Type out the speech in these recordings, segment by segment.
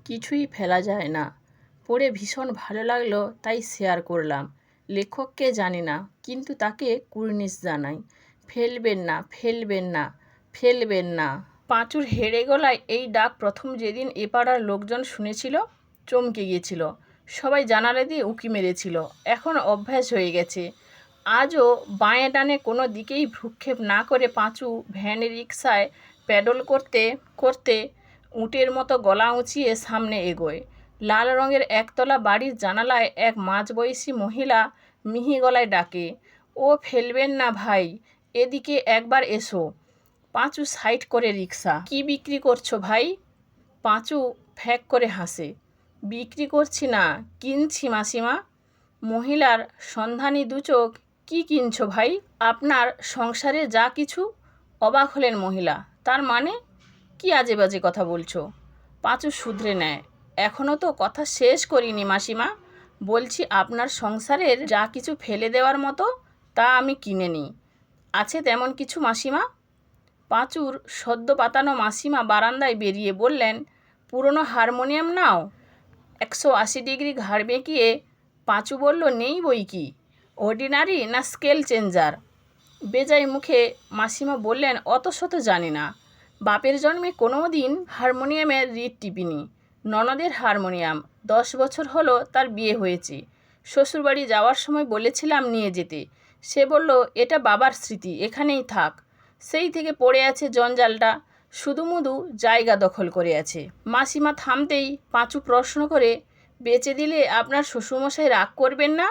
কিছুই ফেলা যায় না। পড়ে ভীষণ ভালো লাগলো তাই শেয়ার করলাম। লেখককে জানি না, কিন্তু তাকে কুর্নিশ জানাই। ফেলবেন না, ফেলবেন না, ফেলবেন না। পাঁচুর হেড়ে গলায় এই ডাক প্রথম যেদিন এ পাড়ার লোকজন শুনেছিল, চমকে গিয়েছিল। সবাই জানালা দিয়ে উঁকি মেরেছিল। এখন অভ্যাস হয়ে গেছে। আজও বাঁয়ে ডানে কোনো দিকেই ভ্রুক্ষেপ না করে পাঁচু ভ্যান রিকশায় প্যাডেল করতে করতে উটের মতো গলা উঁচিয়ে সামনে এগোয়। লাল রঙের একতলা বাড়ির জানালায় এক মাঝবয়সী মহিলা মিহি গলায় ডাকে, ও ফেলবেন না ভাই, এদিকে একবার এসো। পাঁচু সাইড করে রিকশা। কি বিক্রি করছো ভাই? পাঁচু ফ্যাক করে হাসে। বিক্রি করছি না, কিনছি মাসিমা। মহিলার সন্ধানী দুচোখ। কি কিনছো ভাই? আপনার সংসারে যা কিছু। অবাক হলেন মহিলা। তার মানে? কি আজে বাজে কথা বলছো? পাঁচু শুধরে নেয়। এখনও তো কথা শেষ করিনি মাসিমা। বলছি আপনার সংসারের যা কিছু ফেলে দেওয়ার মতো তা আমি কিনে নিই। আছে তেমন কিছু মাসিমা? পাঁচুর সদ্য পাতানো মাসিমা বারান্দায় বেরিয়ে বললেন, পুরনো হারমোনিয়াম নাও। 180 ডিগ্রি ঘাড় বেঁকিয়ে পাঁচু বলল, নেই বই কি। অর্ডিনারি না স্কেল চেঞ্জার? বেজায় মুখে মাসিমা বললেন, অত শত জানি না। বাপের জন্মে কোনো দিন হারমোনিয়ামের রিড টিপিনি। ননদের হারমোনিয়াম, 10 বছর হলো তার বিয়ে হয়েছে। শ্বশুরবাড়ি যাওয়ার সময় বলেছিলাম নিয়ে যেতে। সে বলল, এটা বাবার স্মৃতি, এখানেই থাক। সেই থেকে পড়ে আছে জঞ্জালটা, শুধুমুধু জায়গা দখল করে আছে। মাসিমা থামতেই পাঁচু প্রশ্ন করে, বেচে দিলে আপনার শ্বশুরমশাই রাগ করবেন না?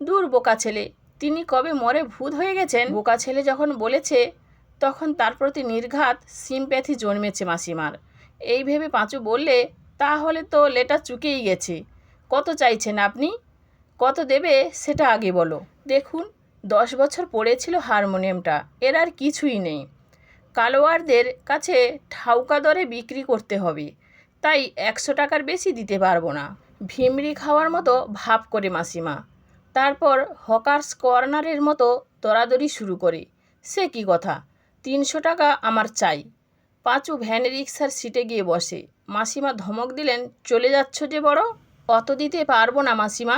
দূর বোকা ছেলে, তিনি কবে মরে ভূত হয়ে গেছেন। বোকা ছেলে যখন বলেছে তখন তার প্রতি নির্ঘাত সিম্প্যাথি জন্মেছে মাসিমার। এই ভেবে পাঁচু বললে, তাহলে তো লেটা চুকেই গেছে। কত চাইছেন আপনি? কত দেবে সেটা আগে বলো। দেখুন, 10 বছর পড়েছিল হারমোনিয়ামটা, এর আর কিছুই নেই। কালোয়ারদের কাছে ঠাউকা দরে বিক্রি করতে হবে, তাই 100 টাকার বেশি দিতে পারবো না। ভিমরি খাওয়ার মতো ভাব করে মাসিমা। তারপর হকার্স কর্নারের মতো দরাদরি শুরু করে, সে কি কথা, 300 টাকা আমার চাই। পাঁচু ভ্যান রিক্সার সিটে গিয়ে বসে। মাসিমা ধমক দিলেন, চলে যাচ্ছ যে বড়? অত দিতে পারবো না মাসিমা।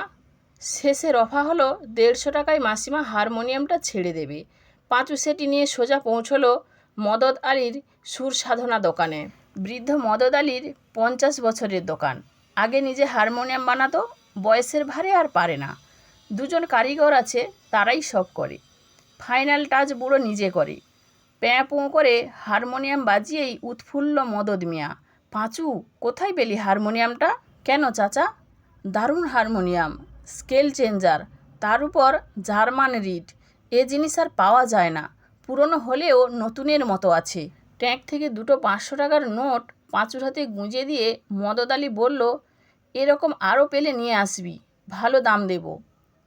শেষে রফা হলো 150 টাকায় মাসিমা হারমোনিয়ামটা ছেড়ে দেবে। পাঁচু সেটি নিয়ে সোজা পৌঁছলো মদদ আলীর সুর সাধনা দোকানে। বৃদ্ধ মদদ আলীর 50 বছরের দোকান। আগে নিজে হারমোনিয়াম বানাতো, বয়সের ভারে আর পারে না। দুজন কারিগর আছে, তারাই সব করে। ফাইনাল টাচ বুড়ো নিজে করে। প্যাঁ পোঁ করে হারমোনিয়াম বাজিয়েই উৎফুল্ল মদদ মিয়া। পাঁচু, কোথায় পেলি হারমোনিয়ামটা? কেন চাচা? দারুণ হারমোনিয়াম, স্কেল চেঞ্জার, তার উপর জার্মান রিড। এ জিনিস আর পাওয়া যায় না। পুরনো হলেও নতুনের মতো আছে। ট্যাঙ্ক থেকে দুটো 500 টাকার নোট পাঁচুর হাতে গুঁজে দিয়ে মদদ আলী বলল, এরকম আরও পেলে নিয়ে আসবি, ভালো দাম দেব।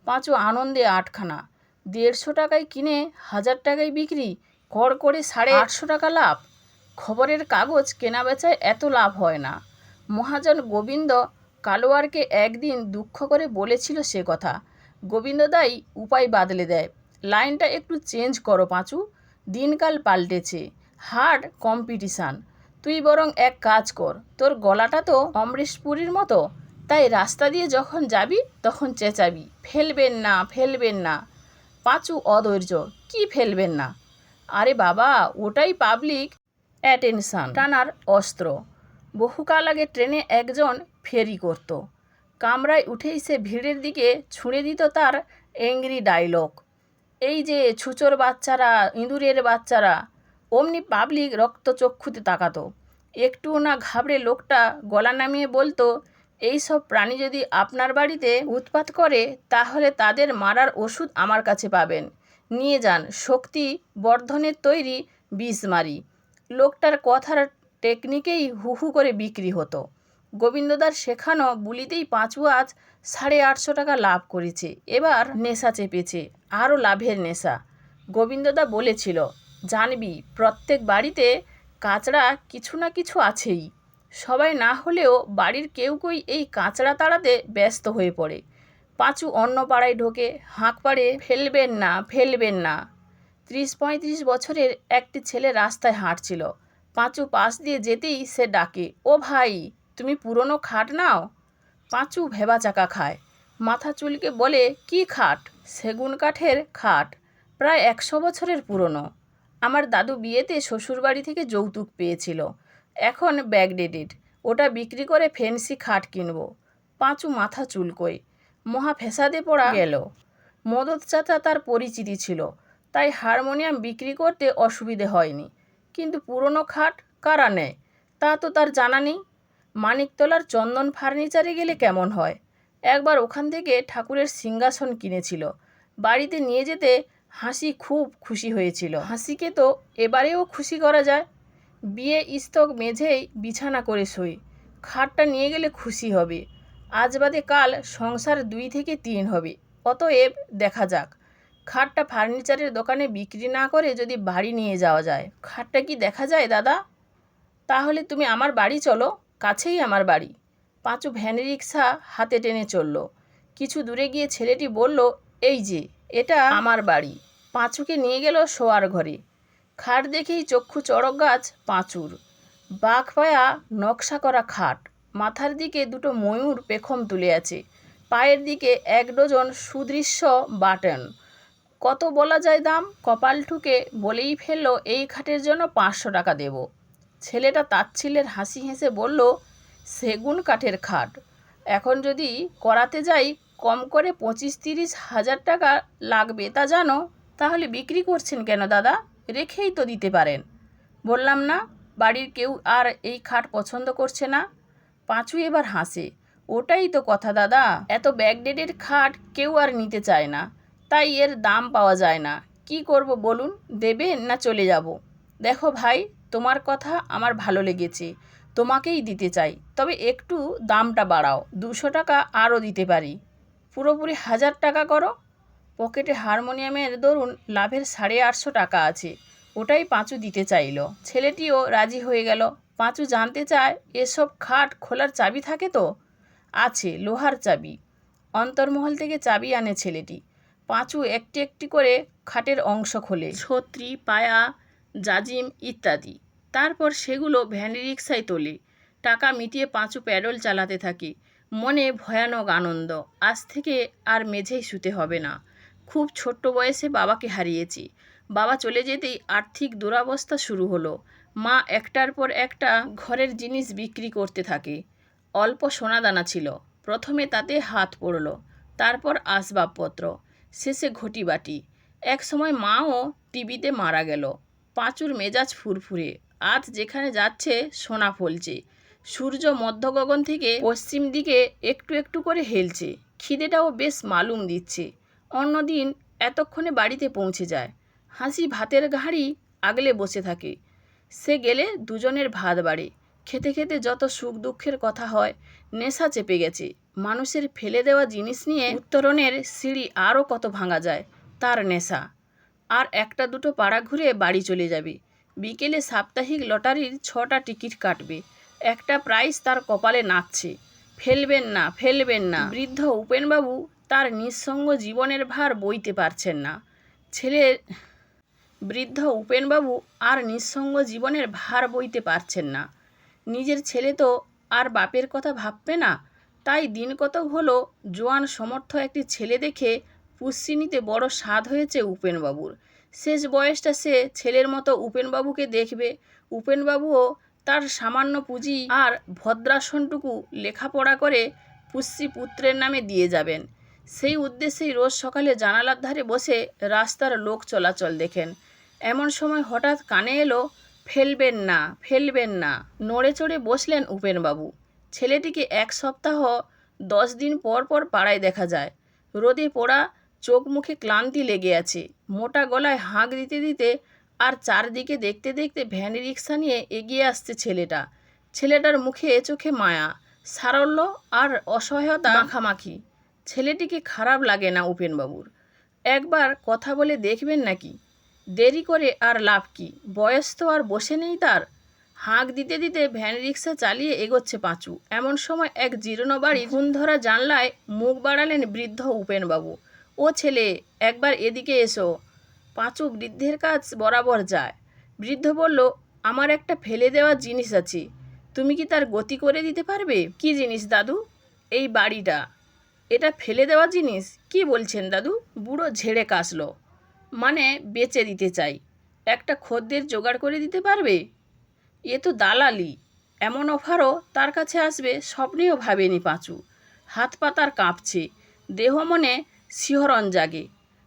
পাঁচু আনন্দে আটখানা। 150 টাকায় কিনে 1000 টাকায় বিক্রি, কড় করে 850 টাকা লাভ। খবরের কাগজ কেনাবেচায় এত লাভ হয় না। মহাজন গোবিন্দ কালোয়ারকে একদিন দুঃখ করে বলেছিল সে কথা। গোবিন্দদাই উপায় বাদলে দেয়, লাইনটা একটু চেঞ্জ করো পাঁচু, দিনকাল পাল্টেছে, হার্ড কম্পিটিশান। তুই বরং এক কাজ কর, তোর গলাটা তো অমরেশ পুরীর মতো, তাই রাস্তা দিয়ে যখন যাবি তখন চেঁচাবি, ফেলবেন না, ফেলবেন না। পাঁচু অধৈর্য, কি ফেলবেন না? আরে বাবা, ওটাই পাবলিক অ্যাটেনশান টানার অস্ত্র। বহুকাল আগে ট্রেনে একজন ফেরি করত। কামরায় উঠেই সে ভিড়ের দিকে ছুঁড়ে দিত তার অ্যাংরি ডায়লগ, এই যে ছুঁচোর বাচ্চারা, ইঁদুরের বাচ্চারা। অমনি পাবলিক রক্তচক্ষুতে তাকাতো। একটুও না ঘাবড়ে লোকটা গলা নামিয়ে বলতো, এই সব প্রাণী যদি আপনার বাড়িতে উৎপাত করে তাহলে তাদের মারার ওষুধ আমার কাছে পাবেন, নিয়ে যান, শক্তি বর্ধনের তৈরি বিষমারি। লোকটার কথার টেকনিকেই হু হু করে বিক্রি হতো। গোবিন্দদার শেখানো বুলিতেই পাঁচু আজ 850 টাকা লাভ করেছে। এবার নেশা চেপেছে, আরও লাভের নেশা। গোবিন্দদা বলেছিল, জানবি প্রত্যেক বাড়িতে কাঁচড়া কিছু না কিছু আছেই। সবাই না হলেও বাড়ির কেউ কেউ এই কাঁচড়া তাড়াতে ব্যস্ত হয়ে পড়ে। পাঁচু অন্য পাড়ায় ঢোকে, হাঁক পাড়ে, ফেলবেন না, ফেলবেন না। 30-35 বছরের একটি ছেলে রাস্তায় হাঁটছিল। পাঁচু পাশ দিয়ে যেতেই সে ডাকে, ও ভাই, তুমি পুরনো খাট নাও। পাঁচু ভেবাচাকা খায়, মাথা চুলকে বলে, কি খাট? সেগুন কাঠের খাট, প্রায় 100 বছরের পুরনো। আমার দাদু বিয়েতে শ্বশুরবাড়ি থেকে যৌতুক পেয়েছিল, এখন ব্যাকডেটেড। ওটা বিক্রি করে ফেন্সি খাট কিনবো। পাঁচু মাথা চুলকোয়, মহা ফ্যাসাদে পড়া গেল। মদত চাচা তার পরিচিতি ছিল, তাই হারমোনিয়াম বিক্রি করতে অসুবিধে হয়নি। কিন্তু পুরনো খাট কারা নেয় তা তো তার জানা নেই। মানিকতলার চন্দন ফার্নিচারে গেলে কেমন হয়? একবার ওখান থেকে ঠাকুরের সিংহাসন কিনেছিল, বাড়িতে নিয়ে যেতে হাসি খুব খুশি হয়েছিল। হাসিকে তো এবারেও খুশি করা যায়। বিয়ে স্তক মেঝেই বিছানা করে শোয়, খাটটা নিয়ে গেলে খুশি হবে। আজ বাদে কাল সংসার 2 থেকে 3 হবে, অতএব দেখা যাক। খাটটা ফার্নিচারের দোকানে বিক্রি না করে যদি বাড়ি নিয়ে যাওয়া যায়। খাটটা কি দেখা যায় দাদা? তাহলে তুমি আমার বাড়ি চলো, কাছেই আমার বাড়ি। পাঁচু ভ্যান রিক্সা হাতে টেনে চলল। কিছু দূরে গিয়ে ছেলেটি বলল, এই যে এটা আমার বাড়ি। পাঁচুকে নিয়ে গেল শোয়ার ঘরে। খাট দেখেই চক্ষু চড়ক গাছ পাঁচুর। বাঘ পায়া নকশা করা খাট, মাথার দিকে 2টো ময়ূর পেখম তুলে আছে, পায়ের দিকে 1 ডজন সুদৃশ্য বাটন। কত বলা যায় দাম? কপাল ঠুকে বলেই ফেলল, এই খাটের জন্য 500 টাকা দেব। ছেলেটা তাচ্ছিল্যের হাসি হেসে বলল, সেগুন কাঠের খাট, এখন যদি করাতে যাই কম করে 25-30 হাজার টাকা লাগবে তা জানো। তাহলে বিক্রি করছেন কেন দাদা? রেখেই তো দিতে পারেন। বললাম না, বাড়ির কেউ আর এই খাট পছন্দ করছে না। পাঁচু এবার হাসে, ওটাই তো কথা দাদা, এত ব্যাকডেটেড খাট কেউ আর নিতে চায় না, তাই এর দাম পাওয়া যায় না। কি করব বলুন, দেবেন না চলে যাব? দেখো ভাই, তোমার কথা আমার ভালো লেগেছে, তোমাকেই দিতে চাই, তবে একটু দামটা বাড়াও। 200 টাকা আরও দিতে পারি, পুরোপুরি 1000 টাকা করো। পকেটে হারমোনিয়ামের দরুন লাভের 850 টাকা আছে, ওটাই পাঁচু দিতে চাইল। ছেলেটিও রাজি হয়ে গেল। পাঁচু জানতে চায়, এসব খাট খোলার চাবি থাকে তো? আছে, লোহার চাবি। অন্তর্মহল থেকে চাবি আনে ছেলেটি। পাঁচু একটি একটি করে খাটের অংশ খোলে, ছত্রি, পায়া, জাজিম ইত্যাদি। তারপর সেগুলো ভ্যান রিক্সায় তোলে। টাকা মিটিয়ে পাঁচু প্যাডেল চালাতে থাকে। মনে ভয়ানক আনন্দ, আজ থেকে আর মেঝেই শুতে হবে না। খুব ছোট্ট বয়সে বাবাকে হারিয়েছি। বাবা চলে যেতেই আর্থিক দুরবস্থা শুরু হলো। মা একটার পর একটা ঘরের জিনিস বিক্রি করতে থাকে। অল্প সোনাদানা ছিল, প্রথমে তাতে হাত পড়ল, তারপর আসবাবপত্র, শেষে ঘটিবাটি। এক সময় মাও টিবিতে মারা গেল। পাঁচুর মেজাজ ফুরফুরে, আজ যেখানে যাচ্ছে সোনা ফলছে। সূর্য মধ্য গগন থেকে পশ্চিম দিকে একটু একটু করে হেলছে। খিদেটাও বেশ মালুম দিচ্ছে। অন্যদিন এতক্ষণে বাড়িতে পৌঁছে যায়। হাসি ভাতের ঘাড়ি আগলে বসে থাকে। সে গেলে দুজনের ভাত বাড়ে। খেতে খেতে যত সুখ দুঃখের কথা হয়। নেশা চেপে গেছে। মানুষের ফেলে দেওয়া জিনিস নিয়ে উত্তরণের সিঁড়ি আরও কত ভাঙা যায়, তার নেশা। আর একটা দুটো পাড়া ঘুরে বাড়ি চলে যাবে। বিকেলে সাপ্তাহিক লটারির 6টা টিকিট কাটবে। একটা প্রাইজ তার কপালে নাচছে। ফেলবেন না, ফেলবেন না। বৃদ্ধ উপেনবাবু তার নিঃসঙ্গ জীবনের ভার বইতে পারছেন না। বৃদ্ধ উপেনবাবু আর নিঃসঙ্গ জীবনের ভার বইতে পারছেন না। নিজের ছেলে তো আর বাপের কথা ভাববে না। তাই দিন কতক হলো জোয়ান সমর্থ একটি ছেলে দেখে পুষ্যি নিতে বড় স্বাদ হয়েছে উপেনবাবুর। শেষ বয়সটা সে ছেলের মতো উপেনবাবুকে দেখবে। উপেনবাবুও তার সামান্য পুঁজি আর ভদ্রাসনটুকু লেখাপড়া করে পুষ্যি পুত্রের নামে দিয়ে যাবেন। সেই উদ্দেশ্যেই রোজ সকালে জানালার ধারে বসে রাস্তার লোক চলাচল দেখেন। এমন সময় হঠাৎ কানে এলো, ফেলবেন না, ফেলবেন না। নড়ে চড়ে বসলেন উপেনবাবু। ছেলেটিকে 1 সপ্তাহ 10 দিন পর পর পাড়ায় দেখা যায়। রোদে পোড়া, চোখ মুখে ক্লান্তি লেগে আছে। মোটা গলায় হাঁক দিতে দিতে আর চারদিকে দেখতে দেখতে ভ্যান রিক্সা নিয়ে এগিয়ে আসছে ছেলেটা। ছেলেটার মুখে চোখে মায়া, সারল্য আর অসহায়তা মাখামাখি। ছেলেটিকে খারাপ লাগে না উপেনবাবুর। একবার কথা বলে দেখবেন নাকি? দেরি করে আর লাভ কি? বয়স তো আর বসে নেই তার। হাঁক দিতে দিতে ভ্যান রিক্সা চালিয়ে এগোচ্ছে পাঁচু। এমন সময় এক জীর্ণ বাড়ি ঘুণ ধরা জানলায় মুখ বাড়ালেন বৃদ্ধ উপেনবাবু। ও ছেলে, একবার এদিকে এসো। পাঁচু বৃদ্ধের কাছ বরাবর যায়। বৃদ্ধ বলল, আমার একটা ফেলে দেওয়া জিনিস আছে, তুমি কি তার গতি করে দিতে পারবে? কি জিনিস দাদু? এই বাড়িটা। এটা ফেলে দেওয়া জিনিস? কি বলছেন দাদু? বুড়ো ঝেড়ে কাশলো। মানে বেচে দিতে চাই। একটা খদ্দের জোগাড় করে দিতে পারবে? এ তো দালালি। এমন অফারও তার কাছে আসবে স্বপ্নেও ভাবেনি পাঁচু। হাত পাতার কাঁপছে, দেহ মনে শিহরণ জাগে।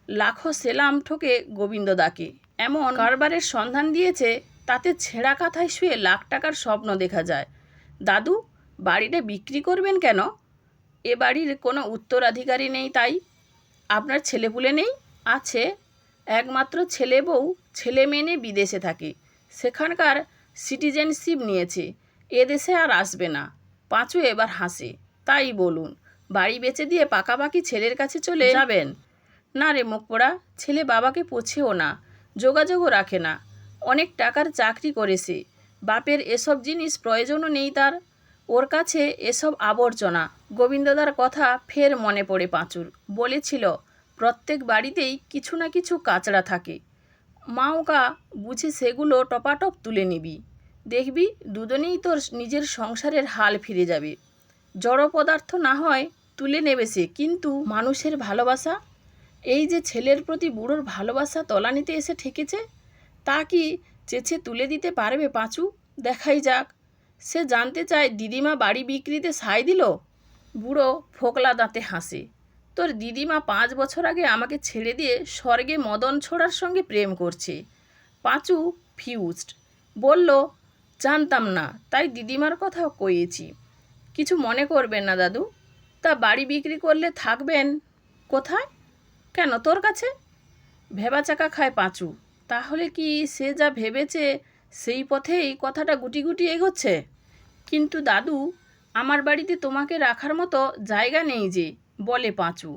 লাখো সেলাম ঠোকে গোবিন্দদাকে। এমন কারবারের সন্ধান দিয়েছে, তাতে ছেঁড়া কাঁথায় শুয়ে লাখ টাকার স্বপ্ন দেখা যায়। দাদু, বাড়িটা বিক্রি করবেন কেন? এ বাড়ির কোনো উত্তরাধিকারী নেই তাই। আপনার ছেলেপুলে নেই? আছে, একমাত্র ছেলে বউ ছেলে মেয়ে নিয়ে বিদেশে থাকে। সেখানকার সিটিজেনশিপ নিয়েছে, এদেশে আর আসবে না। পাঁচু এবার হাসে। তাই বলুন, বাড়ি বেচে দিয়ে পাকাপাকি ছেলের কাছে চলে যাবেন? না রে মুখপোড়া, ছেলে বাবাকে পোছেও না, যোগাযোগও রাখে না। অনেক টাকার চাকরি করেছে, বাপের এসব জিনিস প্রয়োজনও নেই তার। ওর কাছে এসব আবর্জনা। গোবিন্দদার কথা ফের মনে পড়ে পাঁচুর। বলেছিল প্রত্যেক বাড়িতেই কিছু না কিছু কাচড়া থাকে, মাওকা বুঝে সেগুলো টপাটপ তুলে নিবি। দেখবি দুজনেই তোর নিজের সংসারের হাল ফিরে যাবে। জড় পদার্থ না হয় তুলে নেবে সে, কিন্তু মানুষের ভালোবাসা, এই যে ছেলের প্রতি বুড়োর ভালোবাসা তলানিতে এসে ঠেকেছে, তা কি চেঁচে তুলে দিতে পারবে পাঁচু? দেখাই যাক। সে জানতে চায় দিদিমা বাড়ি বিক্রিতে সায় দিল। বুড়ো ফোকলা দাঁতে হাসে। তোর দিদিমা 5 বছর আগে আমাকে ছেড়ে দিয়ে স্বর্গে মদন ছোড়ার সঙ্গে প্রেম করছে। পাঁচু ফিউজড। বলল, জানতাম না, তাই দিদিমার কথা কয়েছি। কিছু মনে করবেন না দাদু। তা বাড়ি বিক্রি করলে থাকবেন কোথায়? কেন, তোর কাছে? ভেবাচাকা খায় পাঁচু। তাহলে কি সে যা ভেবেছে সেই পথেই কথাটা গুটি গুটি এগোচ্ছে? কিন্তু দাদু, আমার বাড়িতে তোমাকে রাখার মতো জায়গা নেই যে, বলে পাঁচু।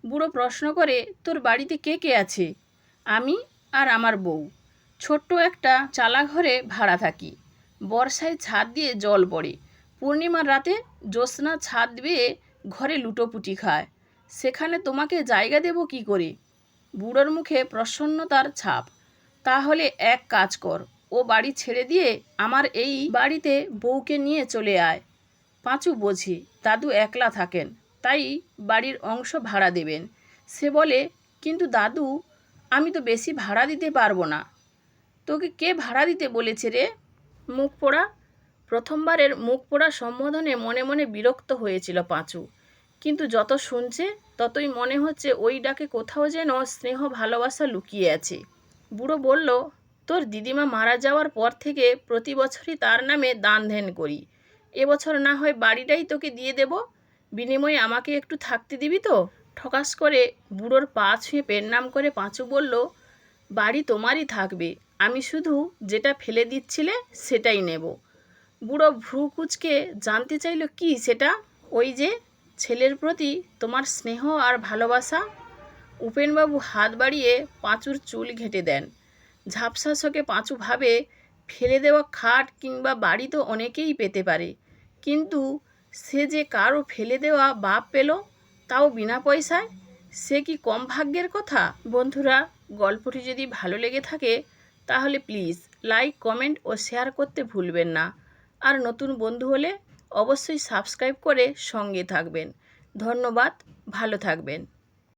বুড়ো প্রশ্ন করে, তোর বাড়িতে কে কে আছে? আমি আর আমার বউ ছোট্ট একটা চালাঘরে ভাড়া থাকি। বর্ষায় ছাদ দিয়ে জল পড়ে, পূর্ণিমার রাতে জ্যোৎস্না ছাদ বেয়ে ঘরে লুটোপুটি খায়। সেখানে তোমাকে জায়গা দেব কি করে? বুড়োর মুখে প্রসন্নতার ছাপ। তাহলে এক কাজ কর, ও বাড়ি ছেড়ে দিয়ে আমার এই বাড়িতে বউকে নিয়ে চলে আয়। পাঁচু বোঝে দাদু একলা থাকেন, তাই বাড়ির অংশ ভাড়া দেবেন। সে বলে, কিন্তু দাদু, আমি তো বেশি ভাড়া দিতে পারবো না। তোকে কে ভাড়া দিতে বলেছে রে? মুখ পোড়া। প্রথমবারের মুখ পোড়া সম্বোধনে মনে মনে বিরক্ত হয়েছিল পাঁচু, কিন্তু যত শুনছে ততই মনে হচ্ছে ওই ডাকে কোথাও যেন স্নেহ ভালোবাসা লুকিয়ে আছে। বুড়ো বলল, তোর দিদিমা মারা যাওয়ার পর থেকে প্রতি বছরই তার নামে দান ধ্যান করি। এবছর না হয় বাড়িটাই তোকে দিয়ে দেব, বিনিময়ে আমাকে একটু থাকতে দিবি তো? ঠকাস করে বুড়োর পা ছুঁয়ে প্রণাম করে পাঁচু বলল, বাড়ি তোমারই থাকবে, আমি শুধু যেটা ফেলে দিচ্ছিলে সেটাই নেব। বুড়ো ভ্রু কুঁচকে জানতে চাইল, কি সেটা? ওই যে ছেলের প্রতি তোমার স্নেহ আর ভালোবাসা। উপেনবাবু হাত বাড়িয়ে পাঁচুর চুল ঘেঁটে দেন। ঝাপসা চোখে পাঁচু ভাবে, ফেলে দেওয়া খাট কিংবা বাড়ি তো অনেকেই পেতে পারে, কিন্তু সে যে কারো ফেলে দেওয়া বাপ পেল, তাও বিনা পয়সায়, সে কি কম ভাগ্যের কথা? বন্ধুরা, গল্পটি যদি ভালো লেগে থাকে তাহলে প্লিজ লাইক, কমেন্ট ও শেয়ার করতে ভুলবেন না। আর নতুন বন্ধু হলে অবশ্যই সাবস্ক্রাইব করে সঙ্গে থাকবেন। ধন্যবাদ, ভালো থাকবেন।